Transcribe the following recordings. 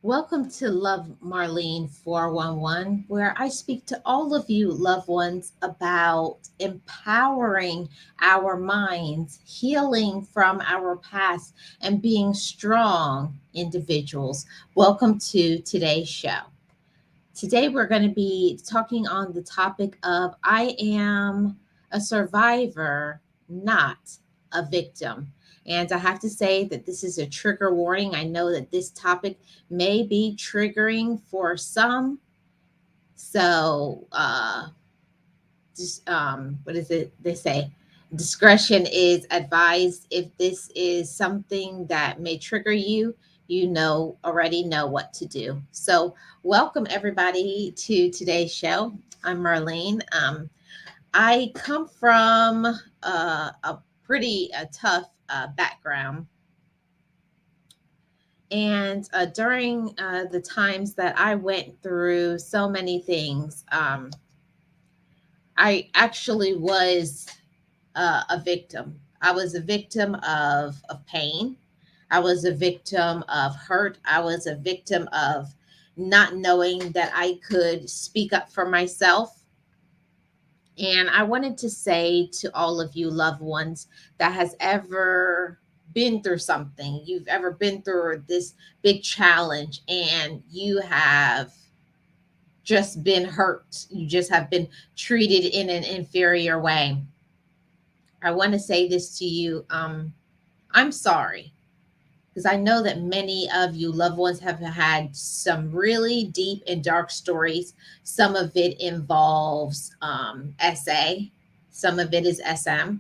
Welcome to Love Marlene 411, where I speak to all of you loved ones about empowering our minds, healing from our past, and being strong individuals. Welcome to today's show. Today, we're going to be talking on the topic of I am a survivor, not a victim. And I have to say that this is a trigger warning. I know that this topic may be triggering for some. So, just, what is it they say? Discretion is advised. If this is something that may trigger you, already know what to do. So, welcome everybody to today's show. I'm Marlene. I come from a pretty tough background. And during the times that I went through so many things, I actually was a victim. I was a victim of pain. I was a victim of hurt. I was a victim of not knowing that I could speak up for myself. And I wanted to say to all of you loved ones that has ever been through something, you've ever been through this big challenge and you have just been hurt, you just have been treated in an inferior way. I want to say this to you. I'm sorry because I know that many of you loved ones have had some really deep and dark stories. Some of it involves SA, some of it is SM,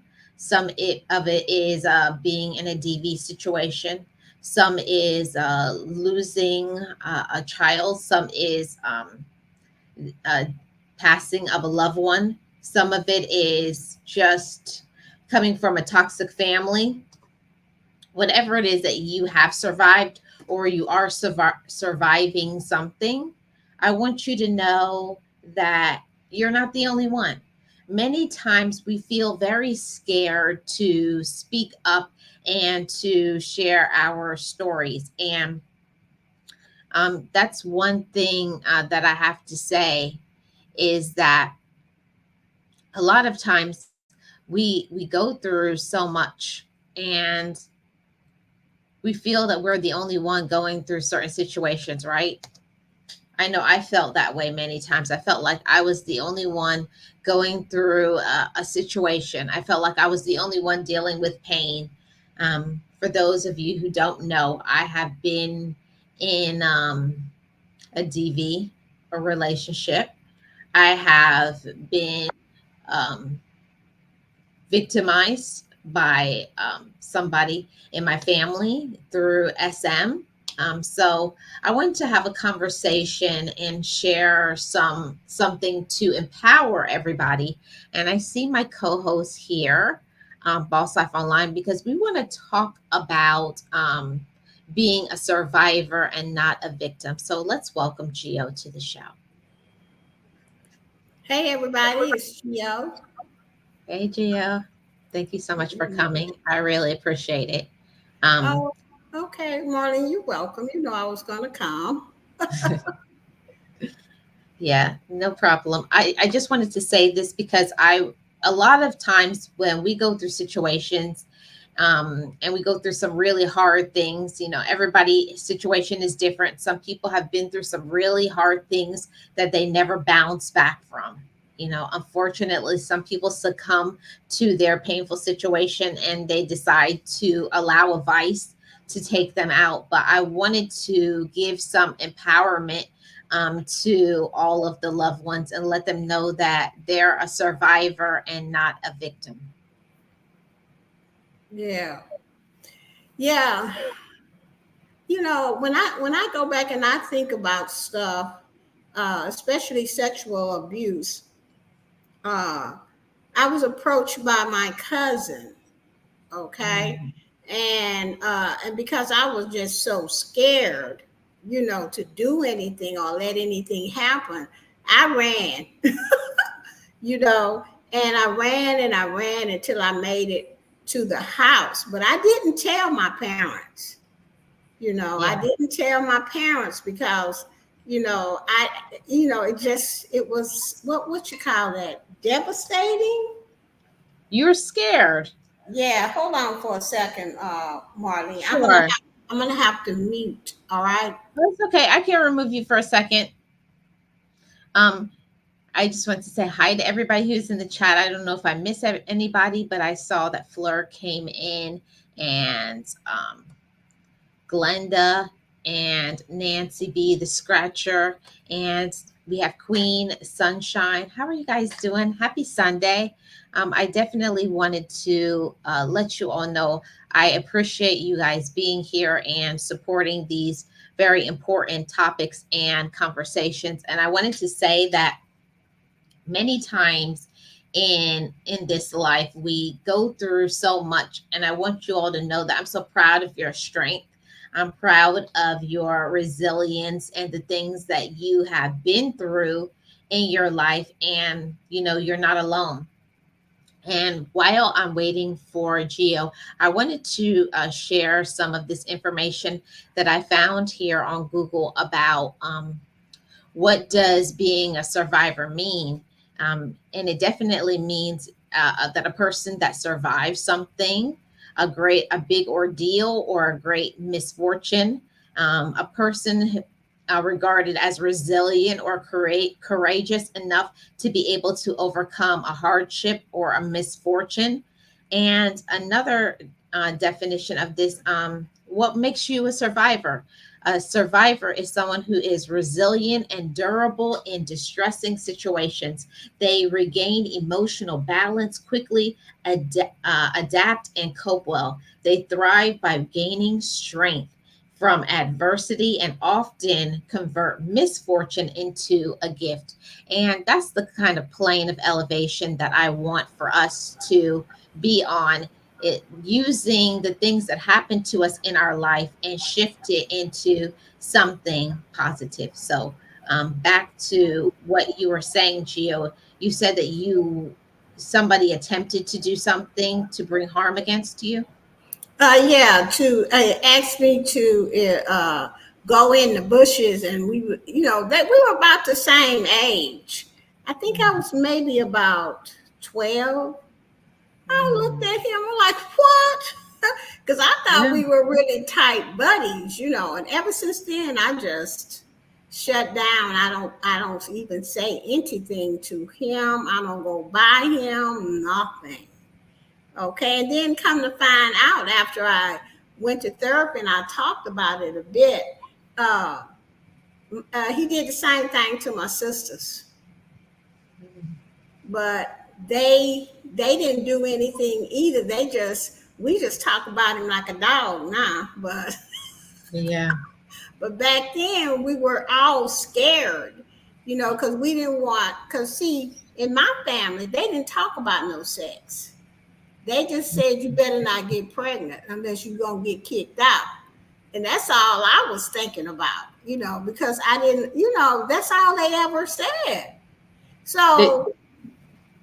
of it is being in a DV situation. Some is losing a child. Some is uh, passing of a loved one. Some of it is just coming from a toxic family. Whatever it is that you have survived or you are surviving something, I want you to know that you're not the only one. Many times we feel very scared to speak up and to share our stories. And that's one thing that I have to say is that a lot of times we go through so much and we feel that we're the only one going through certain situations, right? I know I felt that way many times. I felt like I was the only one going through a situation. I felt like I was the only one dealing with pain. For those of you who don't know, I have been in a DV, a relationship. I have been um, victimized by somebody in my family through SM. So I wanted to have a conversation and share something to empower everybody. And I see my co-host here, Boss Life Online, because we want to talk about being a survivor and not a victim. So let's welcome Gio to the show. Hey everybody, it's Gio. Hey, Gio. Thank you so much for coming. I really appreciate it. Um, Oh, okay, Marlene, you're welcome. You know I was gonna come. yeah, no problem. I just wanted to say this because a lot of times when we go through situations, and we go through some really hard things, everybody's situation is different. Some people have been through some really hard things that they never bounce back from. Unfortunately, some people succumb to their painful situation and they decide to allow a vice to take them out. But I wanted to give some empowerment to all of the loved ones and let them know that they're a survivor and not a victim. Yeah, yeah. When I go back and I think about stuff, especially sexual abuse, uh, I was approached by my cousin. Okay, Mhm. and because I was just so scared, to do anything or let anything happen, I ran. you know, and I ran and I ran until I made it to the house. But I didn't tell my parents. I Yeah. didn't tell my parents because, I, it just, it was, what you call that? Devastating. You're scared. Yeah, hold on for a second, Marley. Sure. I'm gonna have to mute. All right. That's okay. I can remove you for a second. Um, I just want to say hi to everybody who's in the chat. I don't know if I miss anybody, but I saw that Fleur came in, and Glenda and Nancy B, the Scratcher, and we have Queen Sunshine. How are you guys doing? Happy Sunday. I definitely wanted to let you all know I appreciate you guys being here and supporting these very important topics and conversations. And I wanted to say that many times in this life we go through so much, and I want you all to know that I'm so proud of your strength. I'm proud of your resilience and the things that you have been through in your life, and you're not alone. And while I'm waiting for Geo, I wanted to share some of this information that I found here on Google about what does being a survivor mean? And it definitely means that a person that survives something, a big ordeal or a great misfortune, a person regarded as resilient or courageous enough to be able to overcome a hardship or a misfortune. And another definition of this, what makes you a survivor? A survivor is someone who is resilient and durable in distressing situations. They regain emotional balance quickly, adapt, and cope well. They thrive by gaining strength from adversity and often convert misfortune into a gift. And that's the kind of plane of elevation that I want for us to be on, it using the things that happen to us in our life and shift it into something positive. So back to what you were saying, Gio, you said that somebody attempted to do something to bring harm against you. Yeah, to ask me to go in the bushes, and we were, that we were about the same age. I think I was maybe about 12. I looked Mhm. at him, I'm like, what? Because I thought Yeah. we were really tight buddies, and ever since then I just shut down. I don't even say anything to him. I don't go by him, nothing. Okay, and then come to find out after I went to therapy and I talked about it a bit, uh, he did the same thing to my sisters, but they didn't do anything either. We just talk about him like a dog now, but Yeah. back then we were all scared, because we didn't want. Because see, in my family, they didn't talk about no sex. They just said you better not get pregnant unless you're gonna get kicked out. And that's all I was thinking about, because I didn't, that's all they ever said. They, So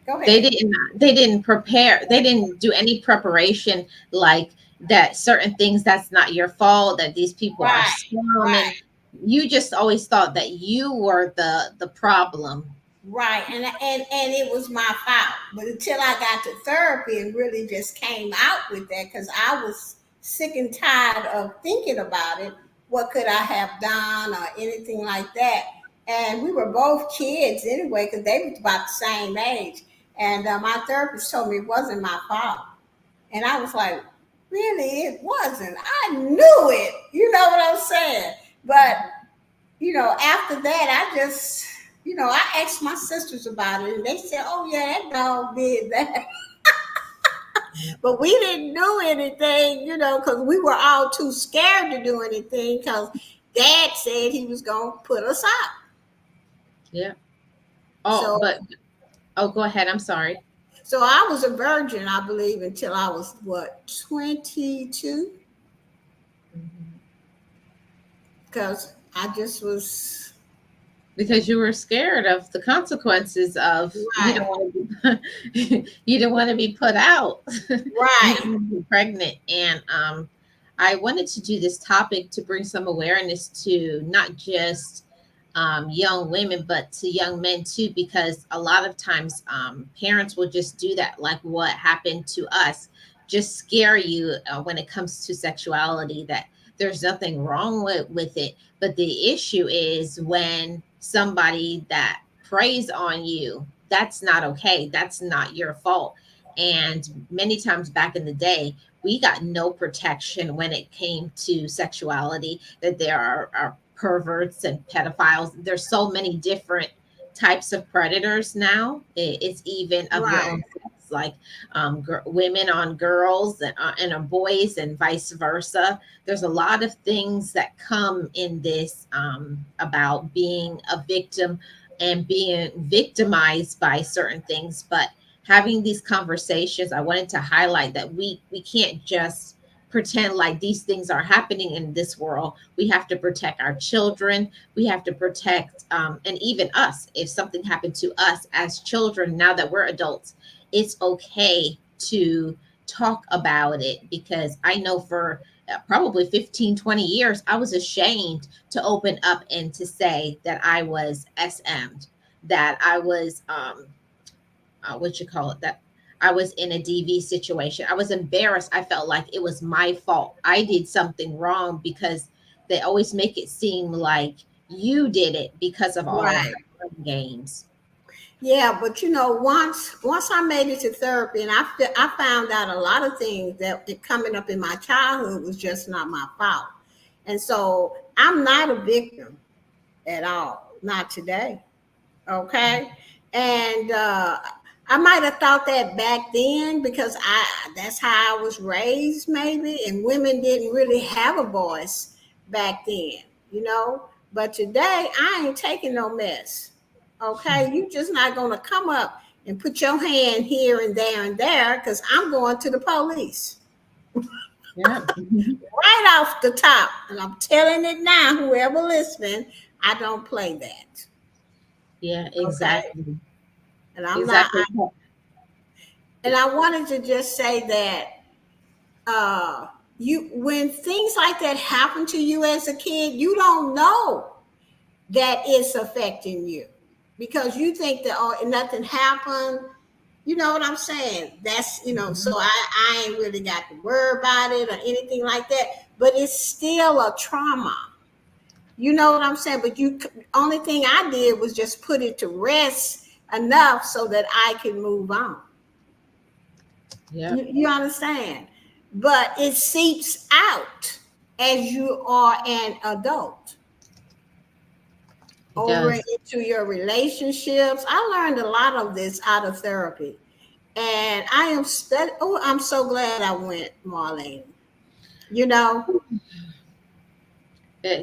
go they ahead. didn't prepare. They didn't do any preparation, like that certain things that's not your fault, that these people are Right, scum, and right, you just always thought that you were the problem. right. And it was my fault. But until I got to therapy and really just came out with that, because I was sick and tired of thinking about it. What could I have done or anything like that? And we were both kids anyway, because they was about the same age. And my therapist told me it wasn't my fault. And I was like, really? It wasn't. I knew it. You know what I'm saying? But, after that, I just, I asked my sisters about it, and they said, oh, yeah, that dog did that. But we didn't do anything, because we were all too scared to do anything because dad said he was going to put us out. Yeah. Oh, So, but oh, go ahead. I'm sorry. I was a virgin, I believe, until I was, what, 22? Mhm. Because I just was, Because you were scared of the consequences of you don't right, want to be you don't want to be put out. You right. don't want to be pregnant. And I wanted to do this topic to bring some awareness to not just young women, but to young men too, because a lot of times parents will just do that, like what happened to us, just scare you when it comes to sexuality, that there's nothing wrong with it. But the issue is when somebody that preys on you, that's not okay. That's not your fault. And many times back in the day, we got no protection when it came to sexuality, that there are perverts and pedophiles. There's so many different types of predators now. It's even of your Right, own sex, like women on girls and on boys and vice versa. There's a lot of things that come in this about being a victim and being victimized by certain things. But having these conversations, I wanted to highlight that we can't just pretend like these things are happening in this world. We have to protect our children. We have to protect, and even us. If something happened to us as children, now that we're adults, it's okay to talk about it, because I know for probably 15, 20 years, I was ashamed to open up and to say that I was SM'd, that I was what you call it, that I was in a DV situation. I was embarrassed. I felt like it was my fault. I did something wrong, because they always make it seem like you did it because of all of right. the fun games. Yeah, but once I made it to therapy, and I found out a lot of things that coming up in my childhood was just not my fault, and so I'm not a victim at all, not today. Okay, and I might have thought that back then because I that's how I was raised, maybe, and women didn't really have a voice back then, you know. But today, I ain't taking no mess. Okay, you just not gonna come up and put your hand here and there because I'm going to the police Yeah. right off the top, and I'm telling it now. Whoever listening, I don't play that. Yeah, Okay, exactly. and I'm not. Exactly. And I wanted to just say that you when things like that happen to you as a kid, you don't know that it's affecting you because you think that oh nothing happened. You know what I'm saying? That's so Mhm. I ain't really got to worry about it or anything like that. But it's still a trauma. You know what I'm saying? But you only thing I did was just put it to rest enough so that I can move on. Yep, You understand? But it seeps out as you are an adult it over does. into your relationships. I learned a lot of this out of therapy. And I am oh, I'm so glad I went, Marlene. You know,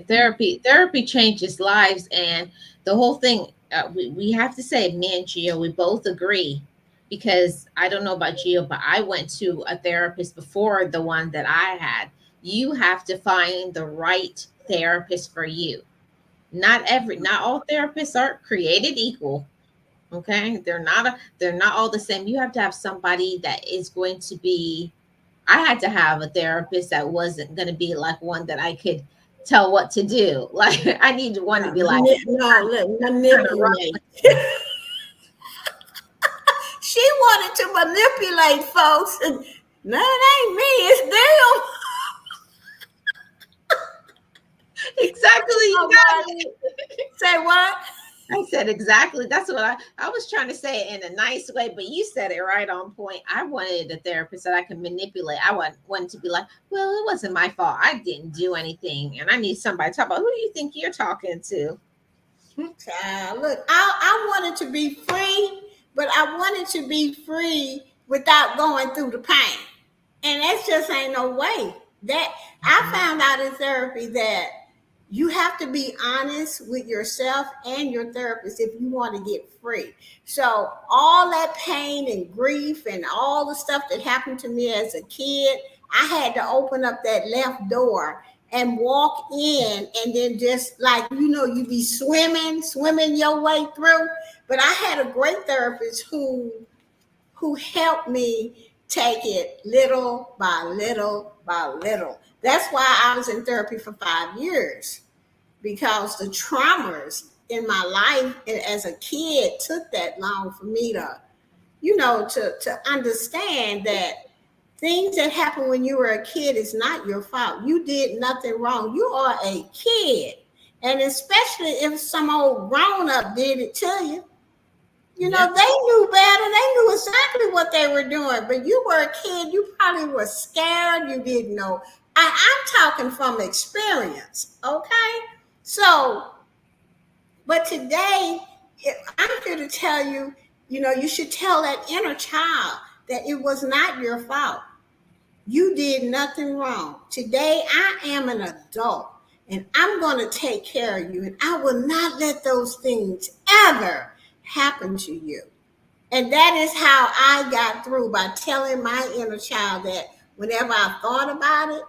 Therapy changes lives, and the whole thing, we have to say, me and Gio, we both agree, because I don't know about Gio, but I went to a therapist before the one that I had. You have to find the right therapist for you. Not all therapists are created equal. Okay, they're not all the same. You have to have somebody that is going to be. I had to have a therapist that wasn't going to be like one that I could tell what to do. Like I needed one to be like, no, look, kind of rough. manipulate. She wanted to manipulate folks. And, no, it ain't me. It's them. Exactly. You Oh, Marlene. Say what? I said exactly. That's what I was trying to say it in a nice way, but you said it right on point. I wanted a therapist that I could manipulate. Wanted to be like, well, it wasn't my fault. I didn't do anything. And I need somebody to talk about, who do you think you're talking to? Child, look, I wanted to be free, but I wanted to be free without going through the pain. And that's just ain't no way. That I Mhm. found out in therapy that you have to be honest with yourself and your therapist if you want to get free. So all that pain and grief and all the stuff that happened to me as a kid, I had to open up that left door and walk in and then just like you be swimming your way through. But I had a great therapist who helped me take it little by little by little. That's why I was in therapy for 5 years, because the traumas in my life as a kid took that long for me to, to understand that things that happen when you were a kid is not your fault. You did nothing wrong. You are a kid. And especially if some old grown up did it to you, Yep. they knew better. They knew exactly what they were doing. But you were a kid. You probably were scared. You didn't know. I'm talking from experience. Okay. So, but today, I'm here to tell you, you should tell that inner child that it was not your fault. You did nothing wrong. Today, I am an adult and I'm going to take care of you, and I will not let those things ever happen to you. And that is how I got through, by telling my inner child that whenever I thought about it,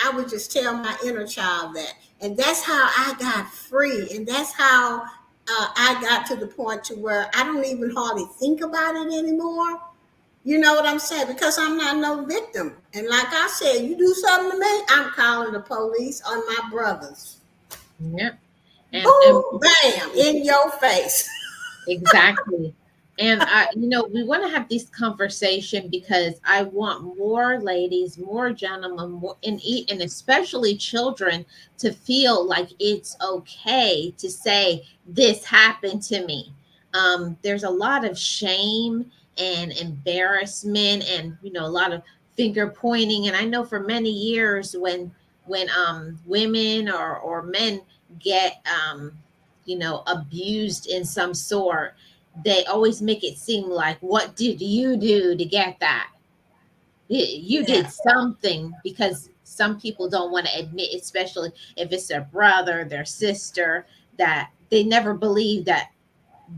I would just tell my inner child that. And that's how I got free. And that's how I got to the point to where I don't even hardly think about it anymore. You know what I'm saying? Because I'm not no victim. And like I said, you do something to me, I'm calling the police on my brothers. Yep. And Boom, bam, in your face. exactly. And we want to have this conversation because I want more ladies, more gentlemen, more, and especially children to feel like it's okay to say this happened to me. There's a lot of shame and embarrassment, and a lot of finger pointing. And I know for many years when women or men get abused in some sort, they always make it seem like, what did you do to get that? You Yeah. did something, because some people don't want to admit, especially if it's their brother, their sister, that they never believe that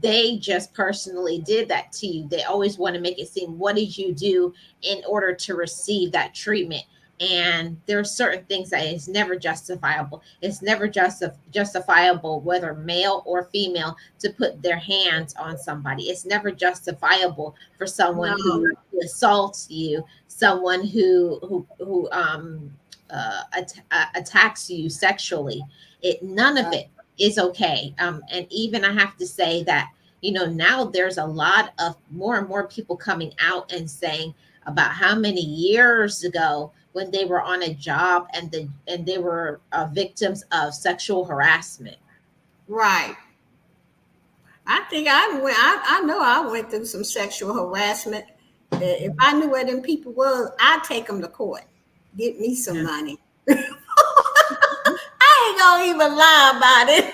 they just personally did that to you. They always want to make it seem, what did you do in order to receive that treatment? And there are certain things that is never justifiable. It's never justifiable, whether male or female, to put their hands on somebody. It's never justifiable for someone No, who assaults you, someone who attacks you sexually. None of no, it is okay. And even I have to say that, now there's a lot of more and more people coming out and saying about how many years ago when they were on a job and they were victims of sexual harassment. right. I think I know I went through some sexual harassment. If I knew where them people was, I'd take them to court, get me some Yeah. money. I ain't gonna even lie about it.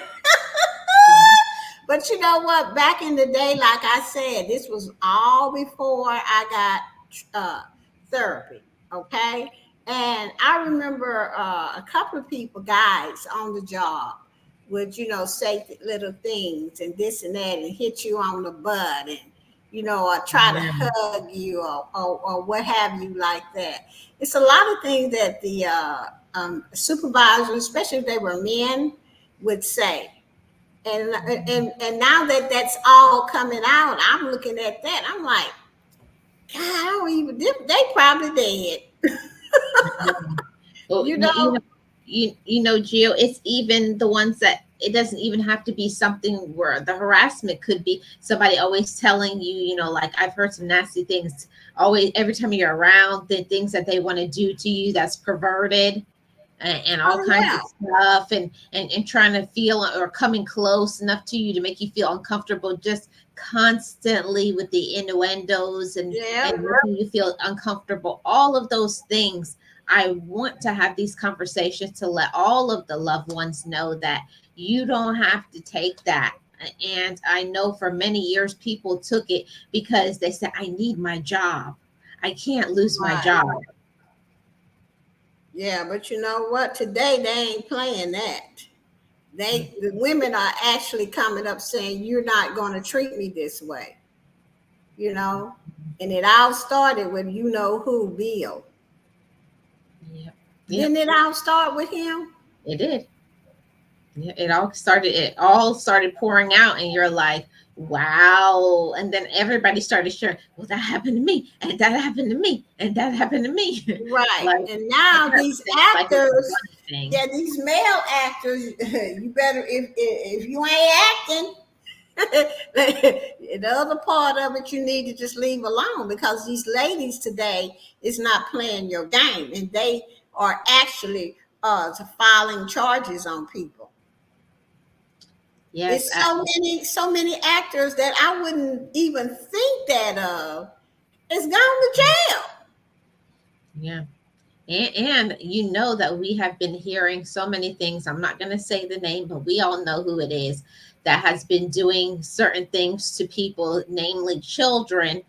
But you know what? Back in the day, like I said, this was all before I got therapy. Okay, and I remember a couple of people, guys on the job, would say little things and this and that, and hit you on the butt, and or try to Yeah. hug you, or what have you, like that. It's a lot of things that the supervisors, especially if they were men, would say. And now that that's all coming out, I'm looking at that. I'm like, God, I don't even. They probably dead. Well, You know, Gio, it's even the ones that it doesn't even have to be something where the harassment could be somebody always telling you, like I've heard some nasty things always every time you're around, the things that they want to do to you that's perverted, and all oh kinds yeah, of stuff, and trying to feel or coming close enough to you to make you feel uncomfortable, just constantly with the innuendos yeah, and making you feel uncomfortable, all of those things. I want to have these conversations to let all of the loved ones know that you don't have to take that. And I know for many years people took it because they said, I need my job, I can't lose my right, job. yeah. But you know what? Today they ain't playing that. The women are actually coming up saying, "You're not going to treat me this way," you know. And it all started with who, Bill. Yep. Yep. Didn't it all start with him? It did. Yeah, it all started pouring out, and you're like, wow. And then everybody started sharing, well, that happened to me, and that happened to me, and that happened to me. Right. Like, And it now doesn't these seem like it's a actors, funny thing. yeah, these male actors, you better if you ain't acting, the other part of it you need to just leave alone because these ladies today is not playing your game and they are actually filing charges on people. Yes, It's so many actors that I wouldn't even think that of is gone to jail. yeah. And you know that we have been hearing so many things. I'm not going to say the name, but we all know who it is that has been doing certain things to people, namely children.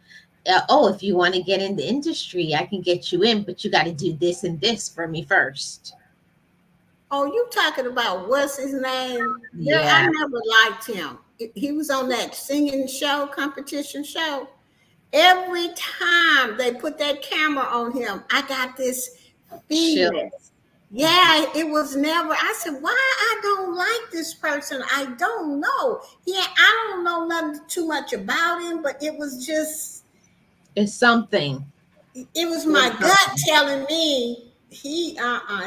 Oh, if you want to get in the industry, I can get you in, but you got to do this and this for me first. Oh, you talking about what's his name? Girl, I Yeah, never liked him. He was on that singing show, competition show. Every time they put that camera on him, I got this feeling. chills. Yeah, it was never. I said, why I don't like this person? I don't know. I don't know nothing too much about him, but it was just It's something. it was It my is gut something. telling me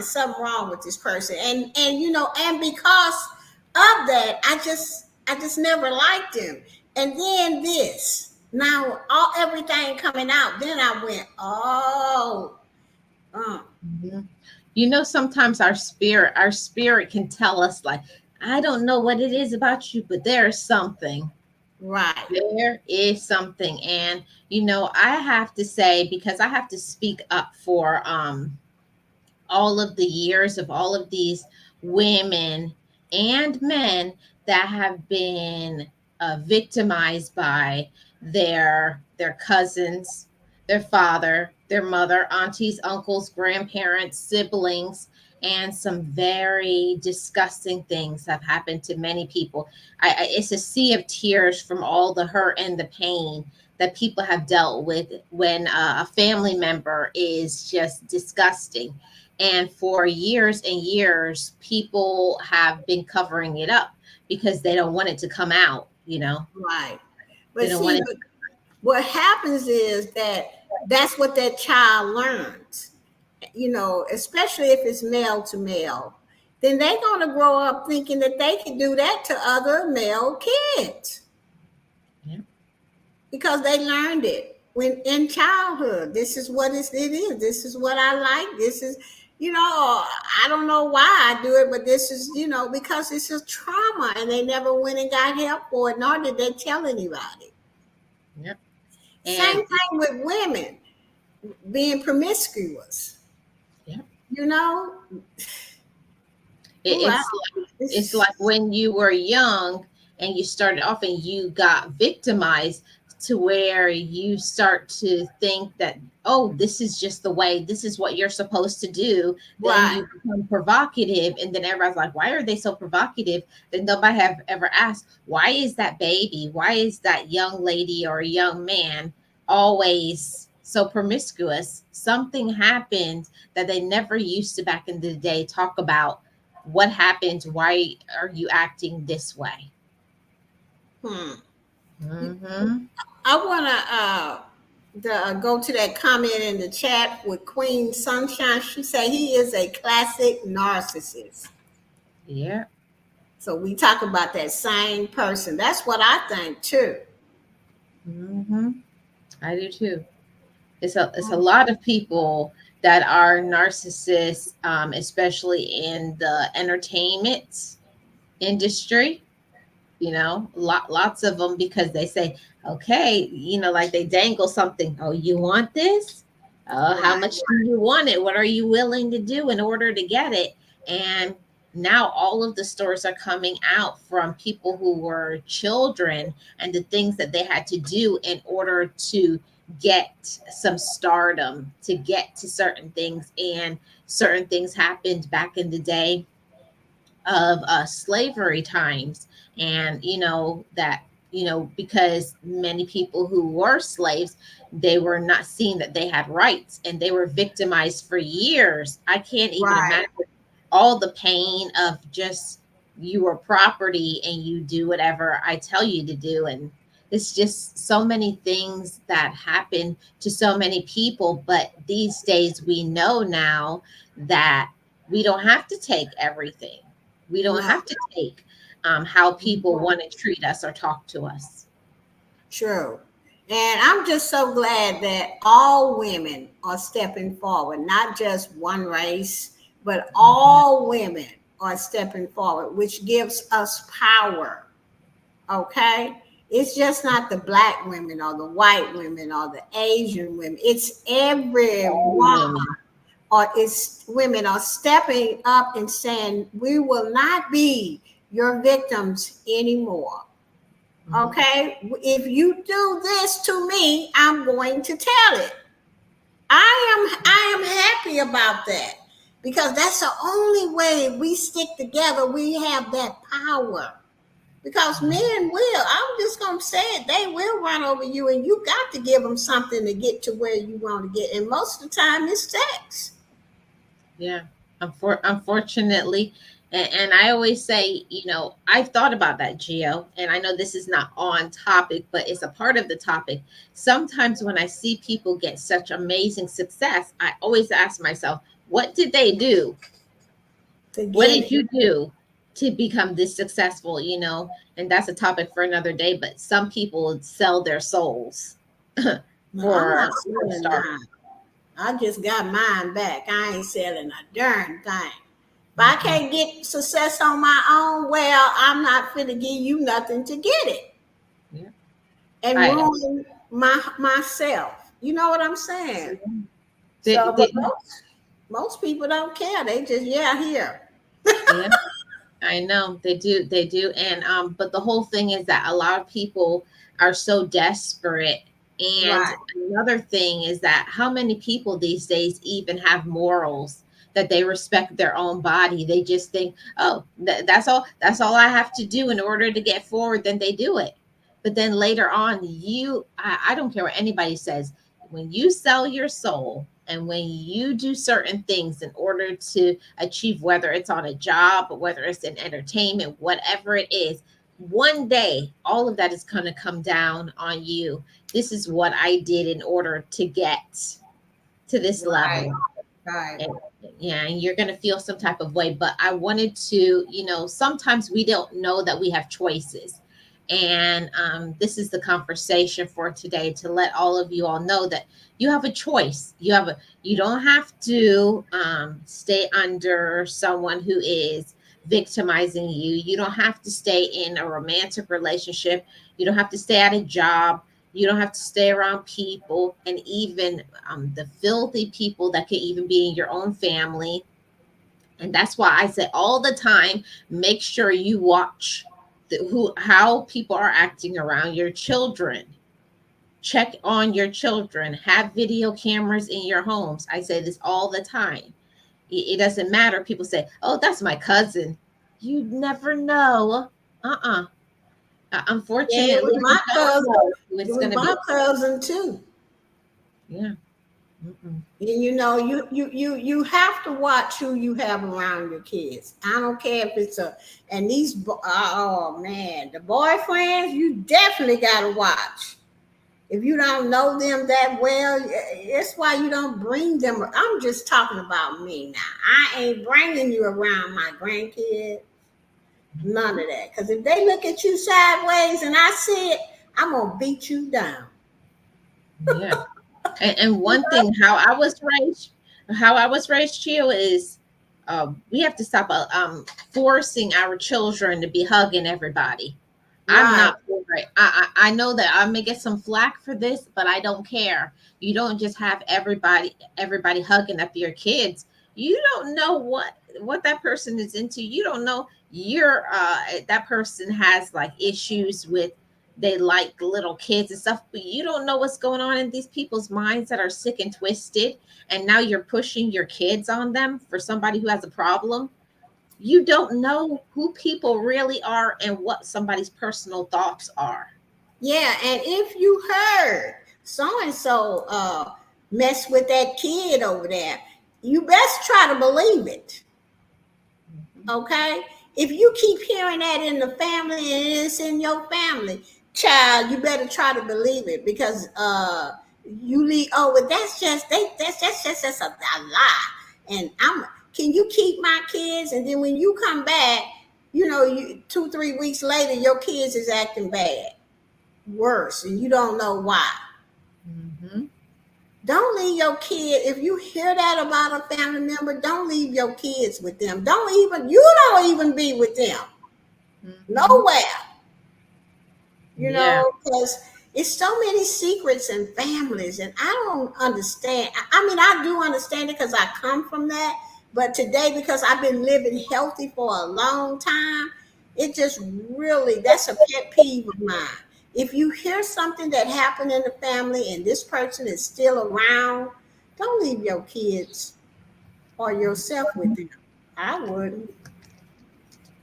something wrong with this person, and and because of that I just never liked him. And then this now all everything coming out, then I went, oh, uh, Mhm. You know, sometimes our spirit can tell us, like, I don't know what it is about you, but there's something. right, There is something. And I have to say, because I have to speak up for all of the years of all of these women and men that have been victimized by their cousins, their father, their mother, aunties, uncles, grandparents, siblings, and some very disgusting things have happened to many people. It's a sea of tears from all the hurt and the pain that people have dealt with when a family member is just disgusting. And for years and years, people have been covering it up because they don't want it to come out. right. They But don't want see, it. what happens is that's what that child learns, especially if it's male to male. Then they're going to grow up thinking that they can do that to other male kids Yeah. because they learned it when in childhood. This is what it is. This is what I like. This is, I don't know why I do it, but this is, because it's a trauma and they never went and got help for it, nor did they tell anybody. Yeah. Same And thing with women being promiscuous. yeah, You know, it, Ooh, I it's don't, it's like it's when you were young and you started off and you got victimized, to where you start to think that, oh, this is just the way, this is what you're supposed to do. Then right, you become provocative, and then everybody's like, why are they so provocative? Then nobody have ever asked, why is that baby, why is that young lady or young man always so promiscuous? Something happened that they never used to back in the day talk about. What happened? Why are you acting this way? hmm. Mm-hmm. I want to go to that comment in the chat with Queen Sunshine. She said he is a classic narcissist. Yeah. So we talk about that same person. That's what I think too. Mm-hmm. I do too. It's a lot of people that are narcissists, especially in the entertainment industry. Lots of them, because they say, okay, like they dangle something. Oh, you want this? How Right, much do you want it? What are you willing to do in order to get it? And now all of the stories are coming out from people who were children, and the things that they had to do in order to get some stardom, to get to certain things. And certain things happened back in the day of slavery times. And that, because many people who were slaves, they were not seeing that they had rights, and they were victimized for years. I can't even right. imagine all the pain of just you are property and you do whatever I tell you to do. And it's just so many things that happen to so many people. But these days, we know now that we don't have to take everything. We don't No, have to take how people mhm, want to treat us or talk to us. true. And I'm just so glad that all women are stepping forward, not just one race, but all women are stepping forward, which gives us power. Okay? It's just not the black women or the white women or the Asian women. It's All everyone, women. or it's women are stepping up and saying, we will not be your victims anymore. Mhm. Okay? If you do this to me, I'm going to tell it. I am happy about that because that's the only way we stick together. We have that power. Because men will, I'm just going to say it, they will run over you, and you got to give them something to get to where you want to get. And most of the time, it's sex. Yeah, unfortunately, and I always say, I've thought about that, Gio, and I know this is not on topic, but it's a part of the topic. Sometimes when I see people get such amazing success, I always ask myself, what did they do? To What get did it. you do to become this successful? And that's a topic for another day. But some people sell their souls No, I'm not for selling start. mine. I just got mine back. I ain't selling a darn thing. If I Mm-mm. can't get success on my own, well, I'm not finna give you nothing to get it Yeah, and I ruin myself. You know what I'm saying? they, So, but they, most people don't care. They just, yeah, here. yeah. I know they do, and but the whole thing is that a lot of people are so desperate. And Right. another thing is that how many people these days even have morals that they respect their own body? They just think, oh, that's all I have to do in order to get forward. Then they do it. But then later on, I don't care what anybody says. When you sell your soul and when you do certain things in order to achieve, whether it's on a job, whether it's in entertainment, whatever it is, one day all of that is going to come down on you. This is what I did in order to get to this Right. level. Right. And yeah, and you're going to feel some type of way. But I wanted to, sometimes we don't know that we have choices. And this is the conversation for today, to let all of you all know that you have a choice. You don't have to stay under someone who is victimizing you. You don't have to stay in a romantic relationship. You don't have to stay at a job. You don't have to stay around people, and even the filthy people that can even be in your own family. And that's why I say all the time, make sure you watch how people are acting around your children. Check on your children. Have video cameras in your homes. I say this all the time. It doesn't matter. People say, "Oh, that's my cousin." You never know. Uh-uh. Yeah, it was Unfortunately, you my don't cousin. know who It it's was going to my be. cousin too. Yeah. Mm-mm. And you have to watch who you have around your kids. I don't care if it's a and oh man, the boyfriends you definitely got to watch. If you don't know them that well, it's why you don't bring them. I'm just talking about me now. I ain't bringing you around my grandkids. None of that. Because if they look at you sideways and I see it, I'm gonna beat you down. Yeah. And one thing, how I was raised, Chio, is we have to stop forcing our children to be hugging everybody. I'm Right. not for it. I know that I may get some flack for this, but I don't care. You don't just have everybody hugging up your kids. You don't know what that person is into. You don't know that person has like issues with, they like little kids and stuff, but you don't know what's going on in these people's minds that are sick and twisted. And now you're pushing your kids on them for somebody who has a problem. You don't know who people really are and what somebody's personal thoughts are. Yeah, and if you heard so and so mess with that kid over there, you best try to believe it. Mhm. Okay? If you keep hearing that in the family and it's in your family, child, you better try to believe it because you leave. Oh, but that's just a lie. And I'm. Can you keep my kids? And then when you come back, you 2 3 weeks later, your kids is acting bad, worse, and you don't know why. Mm-hmm. Don't leave your kid. If you hear that about a family member, don't leave your kids with them. You don't even be with them. Mm-hmm. Nowhere. Yeah. Because it's so many secrets in families, and I don't understand. I mean, I do understand it because I come from that, but today, because I've been living healthy for a long time, it just really, that's a pet peeve of mine. If you hear something that happened in the family and this person is still around, don't leave your kids or yourself with them. I wouldn't.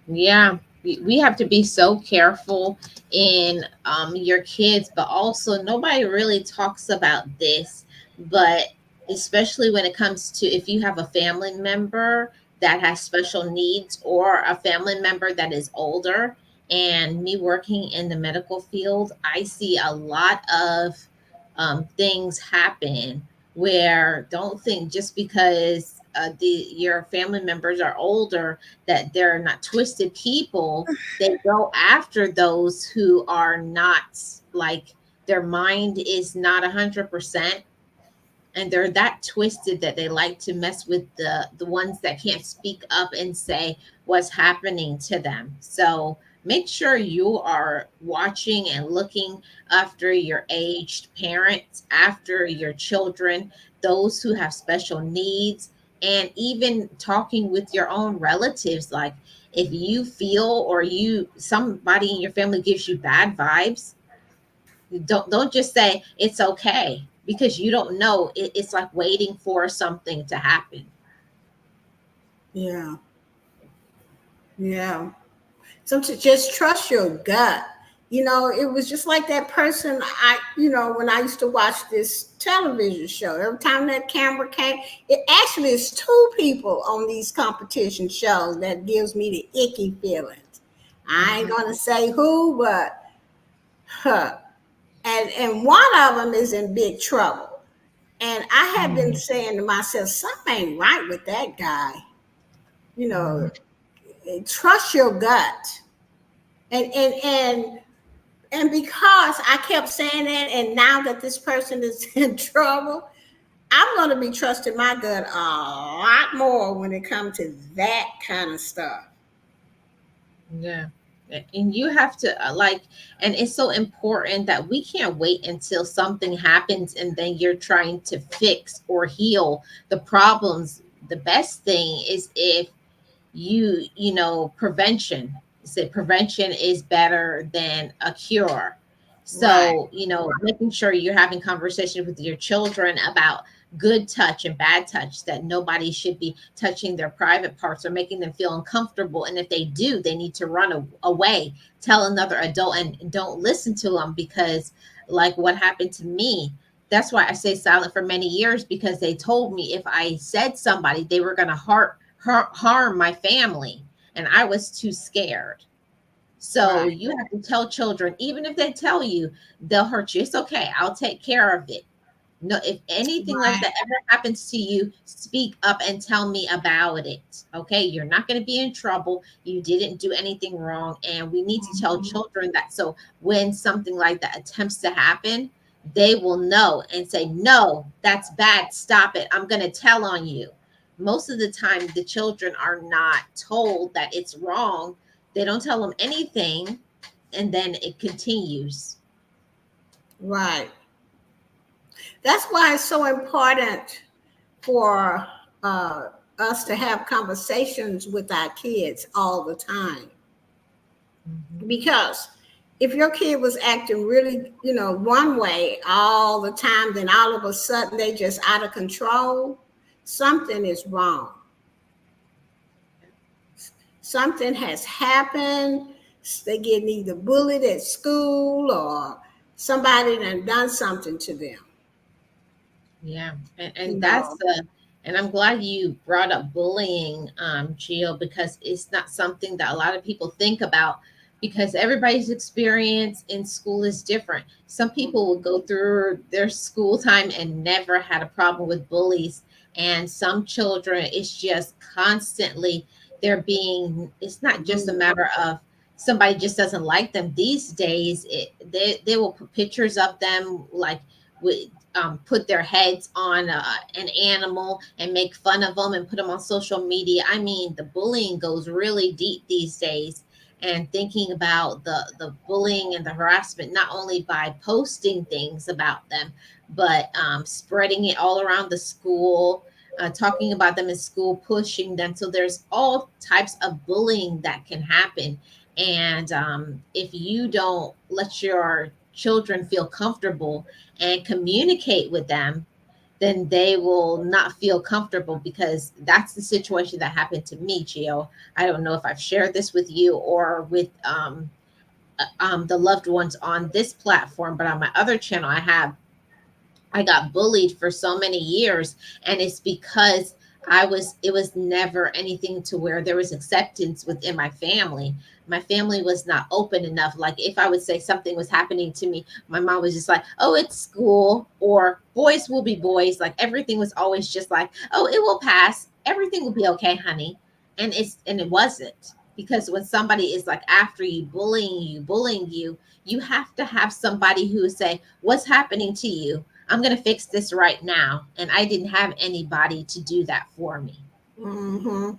Yeah, we have to be so careful in your kids, but also nobody really talks about this. But especially when it comes to if you have a family member that has special needs or a family member that is older, and me working in the medical field, I see a lot of things happen where don't think just because the your family members are older that they're not twisted people. They go after those who are not, like, their mind is not 100%, and they're that twisted that they like to mess with the ones that can't speak up and say what's happening to them. So make sure you are watching and looking after your aged parents, after your children, those who have special needs, and even talking with your own relatives. Like, if you feel or you somebody in your family gives you bad vibes, don't just say it's okay, because you don't know. It's like waiting for something to happen. Yeah, yeah. So to just trust your gut. It was just like that person when I used to watch this television show. Every time that camera came, it actually is two people on these competition shows that gives me the icky feelings. I ain't Hmm. gonna say who, but huh. And one of them is in big trouble. And I have been saying to myself, something ain't right with that guy. You know, trust your gut. And because I kept saying that, and now that this person is in trouble, I'm going to be trusting my gut a lot more when it comes to that kind of stuff. Yeah. And you have to like, and it's so important that we can't wait until something happens and then you're trying to fix or heal the problems. The best thing is if prevention. Say prevention is better than a cure. Right, So making sure you're having conversations with your children about good touch and bad touch, that nobody should be touching their private parts or making them feel uncomfortable, and if they do, they need to run away, tell another adult, and don't listen to them, because like what happened to me, that's why I stayed silent for many years, because they told me if I said somebody, they were going to harm my family, and I was too scared. So right. you have to tell children, even if they tell you they'll hurt you, it's okay. I'll take care of it. No, if anything like Right. that ever happens to you, speak up and tell me about it. Okay. You're not going to be in trouble. You didn't do anything wrong. And we need to tell Mhm. children that. So when something like that attempts to happen, they will know and say, no, that's bad. Stop it. I'm going to tell on you. Most of the time, the children are not told that it's wrong. They don't tell them anything. And then it continues. Right. That's why it's so important for uh, us to have conversations with our kids all the time. Mhm. Because if your kid was acting really, one way all the time, then all of a sudden they just out of control, something is wrong. Something has happened. They get either bullied at school or somebody done something to them. Yeah, and You that's know. And I'm glad you brought up bullying, Gio, because it's not something that a lot of people think about because everybody's experience in school is different. Some people will go through their school time and never had a problem with bullies. And some children, it's just constantly it's not just a Mhm. matter of somebody just doesn't like them. These days, they will put pictures of them like with put their heads on an animal and make fun of them and put them on social media. I mean, the bullying goes really deep these days. And thinking about the bullying and the harassment, not only by posting things about them, but spreading it all around the school, talking about them in school, pushing them. So there's all types of bullying that can happen. And if you don't let your children feel comfortable and communicate with them, then they will not feel comfortable because that's the situation that happened to me, Gio. I don't know if I've shared this with you or with the loved ones on this platform, but on my other channel, I got bullied for so many years, and it's because it was never anything to where there was acceptance within my family. My family was not open enough. Like if I would say something was happening to me, my mom was just like, "Oh, it's school," or "Boys will be boys." Like everything was always just like, "Oh, it will pass. Everything will be okay, honey." And it wasn't. Because when somebody is like after you, bullying you, you have to have somebody who say, "What's happening to you? I'm going to fix this right now." And I didn't have anybody to do that for me. Mhm.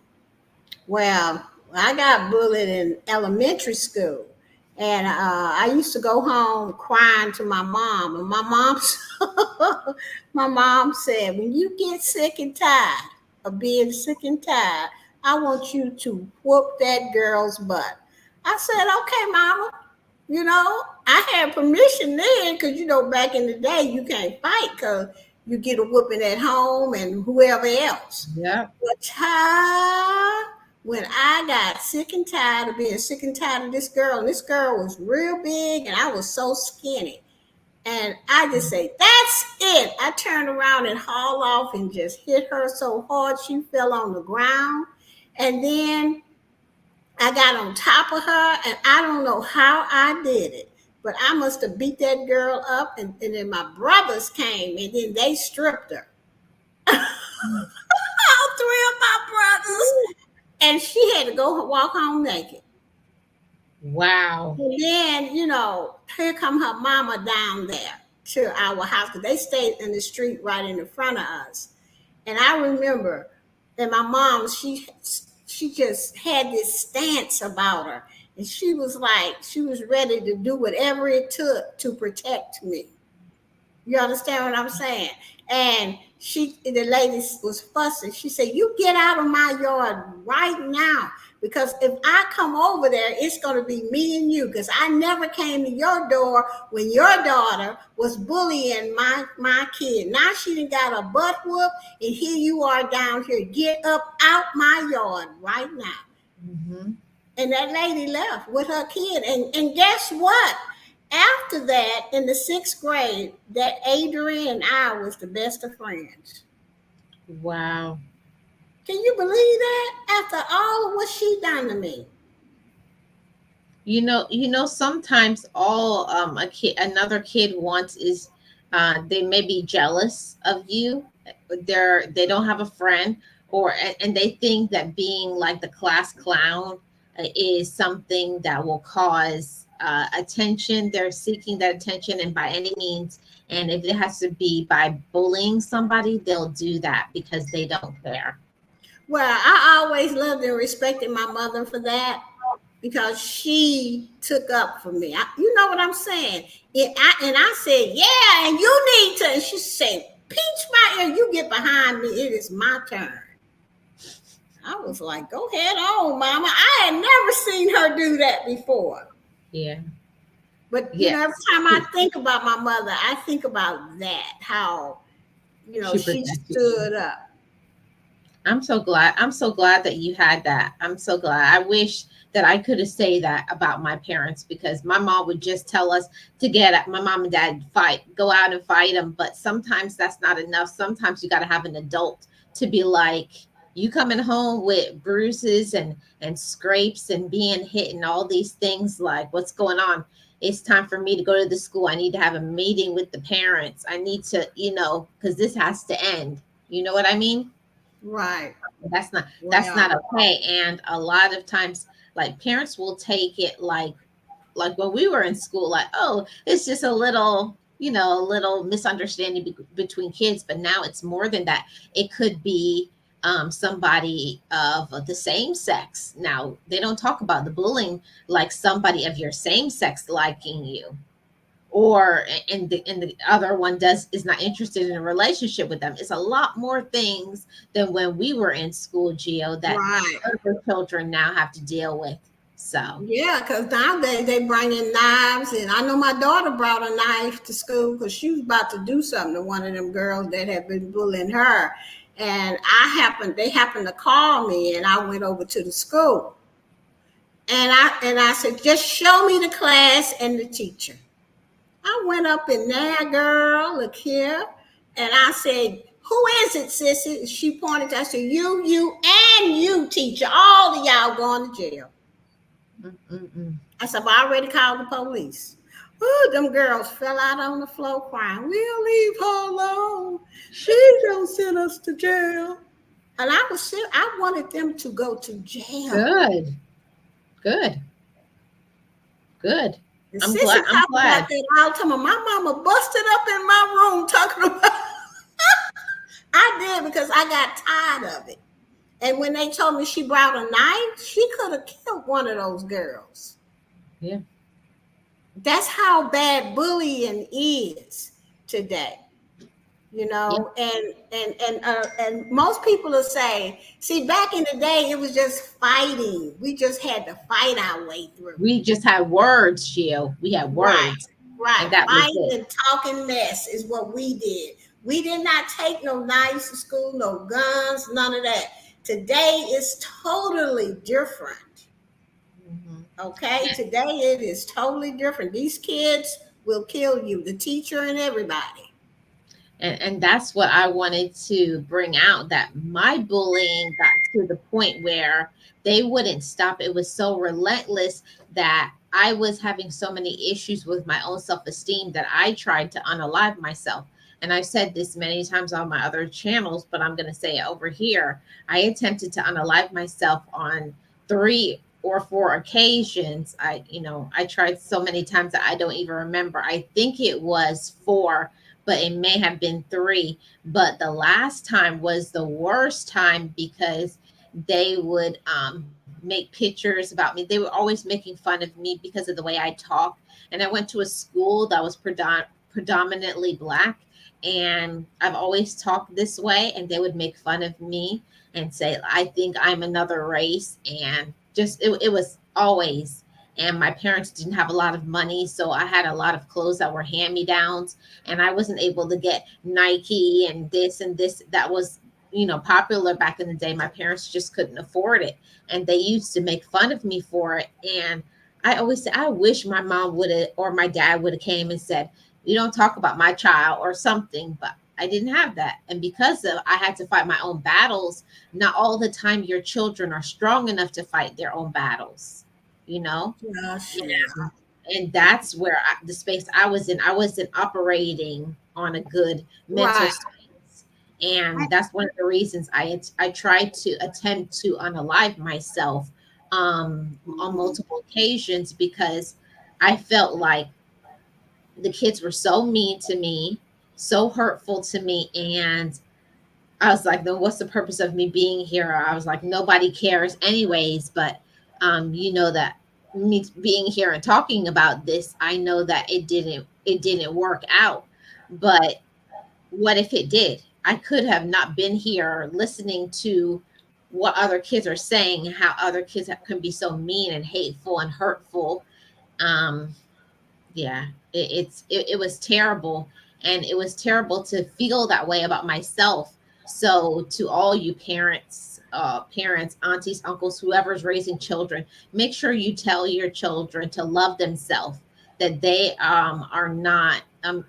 Well, I got bullied in elementary school. And I used to go home crying to my mom. And my mom, my mom said, when you get sick and tired of being sick and tired, I want you to whoop that girl's butt. I said, okay, mama. I had permission then because, back in the day, you can't fight because you get a whooping at home and whoever else. Yeah. But child, when I got sick and tired of being sick and tired of this girl, and this girl was real big and I was so skinny. And I just say, that's it. I turned around and hauled off and just hit her so hard she fell on the ground. And then I got on top of her, and I don't know how I did it, but I must have beat that girl up. And then my brothers came, and then they stripped her. All three of my brothers, and she had to go walk home naked. Wow. And then, here come her mama down there to our house because they stayed in the street right in the front of us. And I remember that my mom, she just had this stance about her, and she was like she was ready to do whatever it took to protect me. You understand what I'm saying? And the lady was fussing. She said, "You get out of my yard right now, because if I come over there, it's going to be me and you. Because I never came to your door when your daughter was bullying my kid. Now she done got a butt whoop, and here you are down here. Get up out my yard right now." Hmm. And that lady left with her kid. And guess what? After that, in the sixth grade, that Adrian and I was the best of friends. Wow. Can you believe that? After all of what she done to me. Sometimes all another kid wants is they may be jealous of you. They don't have a friend, and they think that being like the class clown is something that will cause attention. They're seeking that attention, and by any means, and if it has to be by bullying somebody, they'll do that because they don't care. Well, I always loved and respected my mother for that because she took up for me. You know what I'm saying? And I said, yeah, and you need to. And she said, pinch my ear. You get behind me. It is my turn. I was like, go ahead on, mama. I had never seen her do that before. Yeah. But, every Yes. time I think about my mother, I think about that, how, She she protected you. stood up. I'm so glad. I'm so glad that you had that. I'm so glad. I wish that I could have said that about my parents because my mom would just tell us to my mom and dad fight, go out and fight them. But sometimes that's not enough. Sometimes you got to have an adult to be like, you coming home with bruises and scrapes and being hit and all these things, like, what's going on? It's time for me to go to the school. I need to have a meeting with the parents. I need to, because this has to end. You know what I mean? Right. That's not Well, okay. And a lot of times, like, parents will take it like when we were in school, like, oh, it's just a little misunderstanding between kids. But now it's more than that. It could be somebody of the same sex. Now they don't talk about the bullying, like somebody of your same sex liking you, or and the other one does is not interested in a relationship with them. It's a lot more things than when we were in school, Geo, that right. other children now have to deal with. So Yeah, because nowadays they bring in knives, and I know my daughter brought a knife to school because she was about to do something to one of them girls that had been bullying her. And they happened to call me, and I went over to the school, and I said, just show me the class and the teacher. I went up in there, girl, look here, and I said, who is it, sissy? She pointed. I said, you, and you, teacher. All of y'all going to jail. mm-mm-mm. I said, well, I already called the police. Oh, them girls fell out on the floor crying. We'll leave her alone. She don't send us to jail. And I wanted them to go to jail. Good, good, good. And I'm Sissy glad. I'm talked about glad. that all the time. My mama busted up in my room talking about I did because I got tired of it. And when they told me she brought a knife, she could have killed one of those girls. Yeah, That's how bad bullying is today. yeah, And most people will say, see, back in the day it was just fighting. We just had to fight our way through. we just had words, Gio. We had Right, words, right. and that was Fighting it. and talking mess is what we did. We did not take no knives to school, no guns, none of that. Today is totally different. Mhm. Okay, today it is totally different. These kids will kill you, the teacher and everybody. And that's what I wanted to bring out, that my bullying got to the point where they wouldn't stop. It was so relentless that I was having so many issues with my own self-esteem that I tried to unalive myself. And I've said this many times on my other channels, but I'm going to say it over here. I attempted to unalive myself on 3 or 4 occasions. I tried so many times that I don't even remember. I think it was 4, but it may have been 3. But the last time was the worst time because they would make pictures about me. They were always making fun of me because of the way I talk. And I went to a school that was predominantly black. And I've always talked this way. And they would make fun of me and say, I think I'm another race. And just, it was always. And my parents didn't have a lot of money. So I had a lot of clothes that were hand me downs, and I wasn't able to get Nike and this that was, popular back in the day. My parents just couldn't afford it, and they used to make fun of me for it. And I always say, I wish my mom would have or my dad would have came and said, "You don't talk about my child" or something. But I didn't have that, and because of I had to fight my own battles. Not all the time your children are strong enough to fight their own battles, you know Gosh, yeah. and that's where the space I was in. I wasn't operating on a good mental Right. space, and that's one of the reasons I tried to attempt to unalive myself on multiple occasions, because I felt like the kids were so mean to me, so hurtful to me, and I was like, then what's the purpose of me being here? I was like, nobody cares anyways. But that me being here and talking about this, I know that it didn't work out. But what if it did? I could have not been here listening to what other kids are saying, how other kids can be so mean and hateful and hurtful. Um, yeah, it was terrible, and it was terrible to feel that way about myself. So to all you parents, aunties, uncles, whoever's raising children, make sure you tell your children to love themselves, that they are not,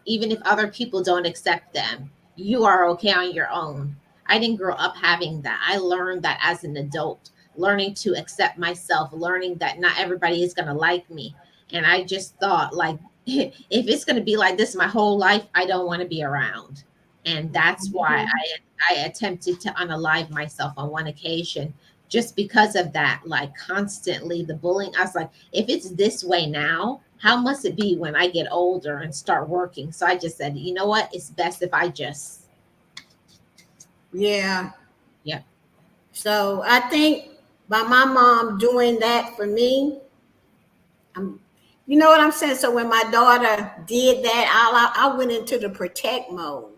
even if other people don't accept them, you are okay on your own. I didn't grow up having that. I learned that as an adult, learning to accept myself, learning that not everybody is going to like me. And I just thought, like, if it's going to be like this my whole life, I don't want to be around. And that's why Mhm. I attempted to unalive myself on one occasion, just because of that, like constantly the bullying. I was like, if it's this way now, how must it be when I get older and start working? So I just said, you know what? It's best if I just, Yeah. yeah. So I think by my mom doing that for me, I'm, you know what I'm saying? So when my daughter did that, I went into the protect mode,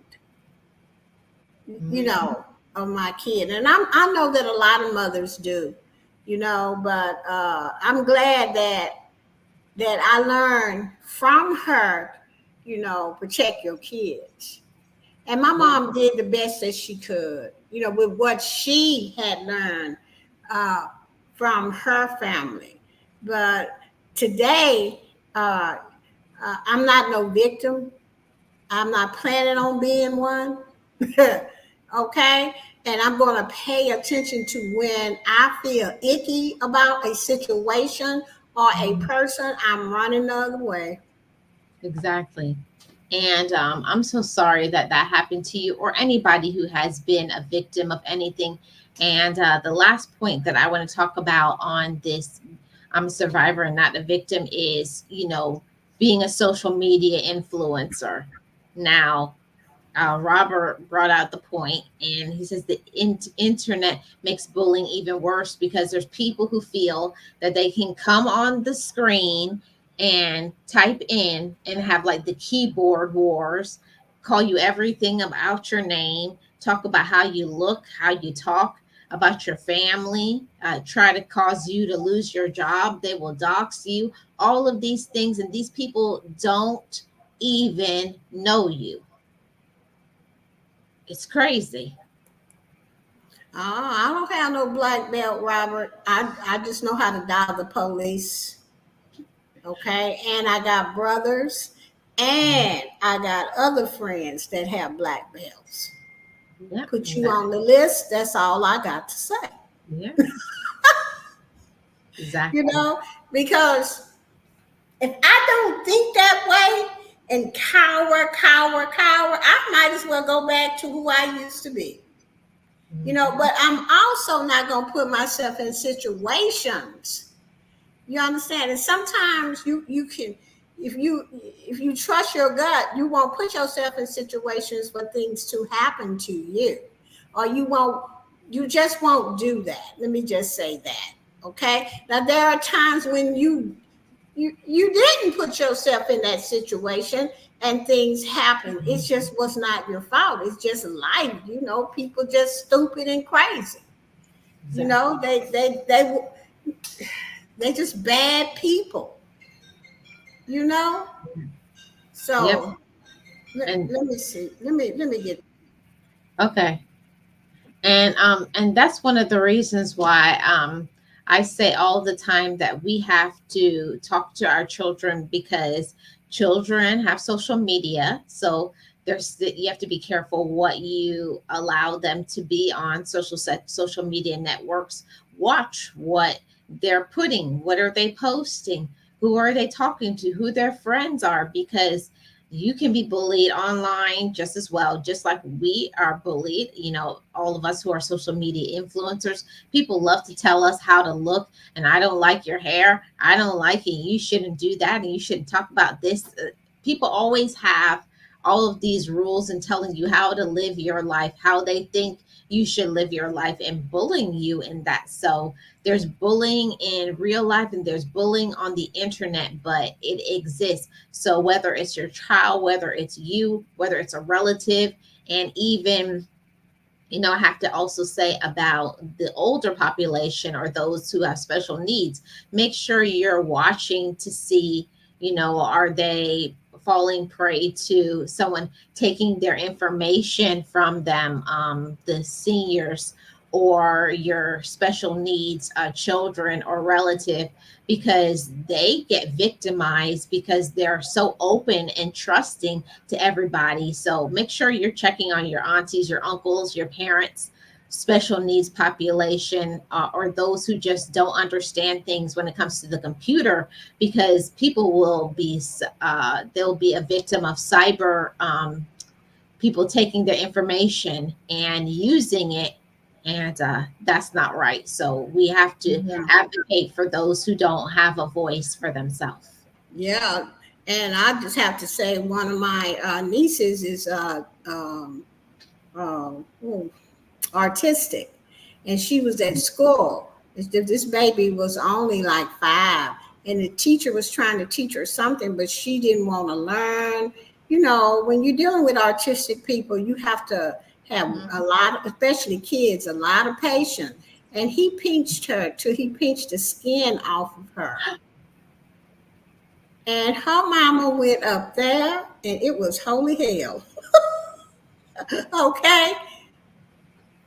you Mhm. know, of my kid. And I know that a lot of mothers do, you know, but I'm glad that I learned from her, you know, protect your kids. And my Yeah. mom did the best that she could, you know, with what she had learned uh, from her family. But today, uh, I'm not no victim. I'm not planning on being one. Okay? And I'm going to pay attention to when I feel icky about a situation or a Mhm. person, I'm running the other way. Exactly. And I'm so sorry that that happened to you or anybody who has been a victim of anything. And the last point that I want to talk about on this, I'm a survivor and not a victim, is, being a social media influencer. Now, Robert brought out the point, and he says the internet makes bullying even worse because there's people who feel that they can come on the screen and type in and have like the keyboard wars, call you everything about your name, talk about how you look, how you talk, about your family, try to cause you to lose your job. They will dox you, all of these things, and these people don't even know you. It's crazy. I don't have no black belt, Robert. I just know how to dial the police. Okay. And I got brothers and I got other friends that have black belts. Yep. Put you That, on the list. That's all I got to say. yeah. You Exactly. know, because if I don't think that way and cower, I might as well go back to who I used to be. You know, Mhm. but I'm also not going to put myself in situations. You understand? And sometimes you can, if you trust your gut, you won't put yourself in situations for things to happen to you, or you just won't do that. Let me just say that. Okay. Now there are times when you didn't put yourself in that situation and things happen. It just was not your fault. It's just life. You know, people just stupid and crazy. You know, Exactly. they just bad people, you know? Yep. So And let me see. Let me get okay. And that's one of the reasons why I say all the time that we have to talk to our children, because children have social media. So you have to be careful what you allow them to be on social media networks. Watch what they're putting, what are they posting, who are they talking to, who their friends are, because you can be bullied online just as well, just like we are bullied. All of us who are social media influencers, people love to tell us how to look. And I don't like your hair, I don't like it, you shouldn't do that, and you shouldn't talk about this. People always have all of these rules and telling you how to live your life, how they think you should live your life, and bullying you in that. So there's bullying in real life and there's bullying on the internet, but it exists. So whether it's your child, whether it's you, whether it's a relative, and even, I have to also say about the older population or those who have special needs, make sure you're watching to see, are they falling prey to someone taking their information from them, the seniors, or your special needs children or relative, because they get victimized because they're so open and trusting to everybody. So make sure you're checking on your aunties, your uncles, your parents, special needs population, or those who just don't understand things when it comes to the computer, because people will be they'll be a victim of cyber people taking their information and using it, and that's not right. So we have to Yeah. advocate for those who don't have a voice for themselves. Yeah. And I just have to say, one of my nieces is uh, oh, artistic, and she was at school. This baby was only like 5, and the teacher was trying to teach her something, but she didn't want to learn. You know, when you're dealing with artistic people, you have to have a Mhm. lot, especially kids, a lot of patience. And he pinched her till he pinched the skin off of her. And her mama went up there, and it was holy hell. Okay,